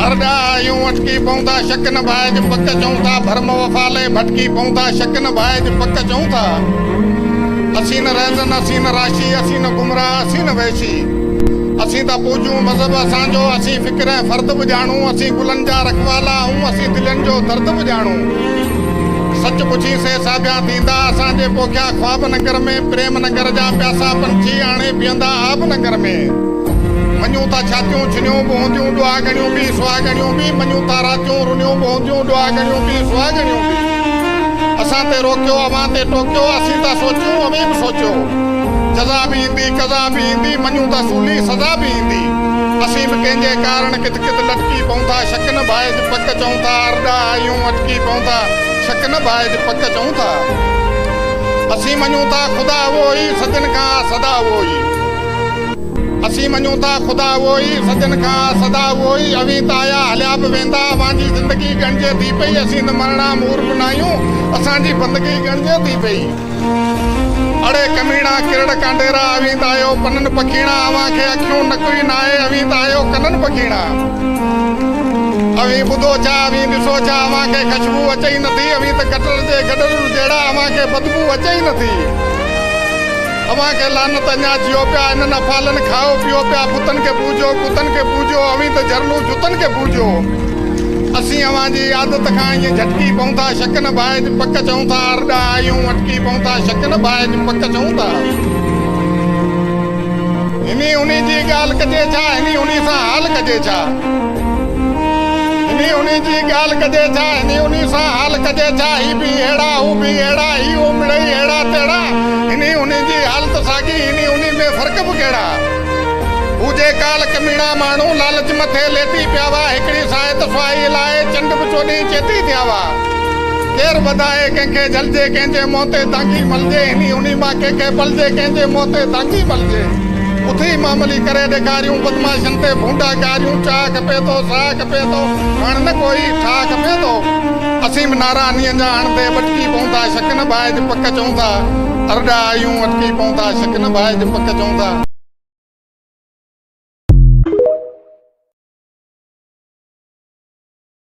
अरड़ा यूं अटकी पौंदा शक न बाइज पक चऊं था भरम वफाले भटकी पौंदा शक न बाइज पक चऊं था असी न रहज़न असी न राशि असी न गुमराह असी न वैशी असी ता पूजूं मज़हब असांजो असी फ़िक्र फ़र्द बि ॼाणूं असी गुलनि जा रखवाला आहियूं असी दिलनि जो दर्द बि ॼाणूं सच पुछी से साबिया थींदा असांजे पोखिया ख्वाब नगर में प्रेम नगर जा प्यासा पंछी आणे बीहंदा आब नगर में मञूं था छातियूं छिनियूं बोंदियूं ॾुआगणियूं बि सुहागणियूं बि मञूं था रातियूं रुनियूं बोंदियूं ॾुआगणियूं बि सुहागणियूं बि असां ते रोकियो अवां ते टोकियो असीं था सोचियूं अवें बि सोचियो जज़ा बि ईंदी कज़ा बि ईंदी मञूं था सूली सज़ा बि ईंदी असीं बि कंहिंजे कारण किथ किथ लटकी पऊं था शक न बाइज पक चऊं था अरड़ा आहियूं अटकी पऊं था शक न बाइज पक चऊं था असीं मञूं था ख़ुदा उहो ई सजन खां सदा उहो ई असीं मञूं था ख़ुदा उहो ई सजन खां सदा उहो ई अवीं त आया हलिया बि वेंदा अवांजी ज़िंदगी गणिजे थी पई असीं त मरणा मूर बि न आहियूं असांजी बंदगी गणिजे थी पई अड़े कमीणा किरड़ कांडेरा अवीं त आयो पननि पखीणा अवां खे अखियूं नकवी न आहे अवीं त आयो कननि पखीणा अवीं ॿुधो छा अवीं ॾिसो छा अवां खे ख़ुशबू अचे ई नथी अवीं त गटर जे गडरू जहिड़ा अवां खे बदबू अचे ई नथी अवां खे लानत अञा जियो पिया इन्हनि अफ़ालनि खाओ पियो पिया बुतनि खे पूॼो कुतनि खे पूॼो अवीं त झरलू जुतनि खे पूॼो असीं अवां जी आदत खां ईअं झटकी पऊं था शक न बाइज पक चऊं था अरड़ा आहियूं अटकी पऊं था शक न बाइज पक चऊं था इन्ही उन्ही जी ॻाल्हि कजे छा इन्ही उन्ही सां हाल कजे छा इन्ही उन्ही जी ॻाल्हि कजे छा इन्ही उन्ही सां हाल कजे छा ही बि अहिड़ा हू बि अहिड़ा ही हो मिड़ई अहिड़ा तेड़ा इन्ही उन्ही जी हालत साॻी इन्ही उन्ही में फ़र्क़ बि कहिड़ा हुजे काल कमीणा माण्हू लालच मथे लेटी पिया हुआ हिकिड़ी साहित सुहाई लाइ चंड बि चोॾहीं चेती थिया हुआ केरु वधाए कंहिंखे जलजे कंहिंजे मुंहं ते तांगी मलजे इन्ही उन्ही मां कंहिंखे पलजे कंहिंजे मुंहं ते तांगी मलजे उथी मामूली करे ॾेखारियूं बदमाशनि ते भूंडा कारियूं चाह खपे थो साह खपे थो हाणे न कोई ठाह खपे थो असीं बि नारानीअ जा हणंदे भटकी पऊं था शक न बाइज पक चऊं था अरड़ा आहियूं अटकी पऊं था शक न बाइज पक चऊं था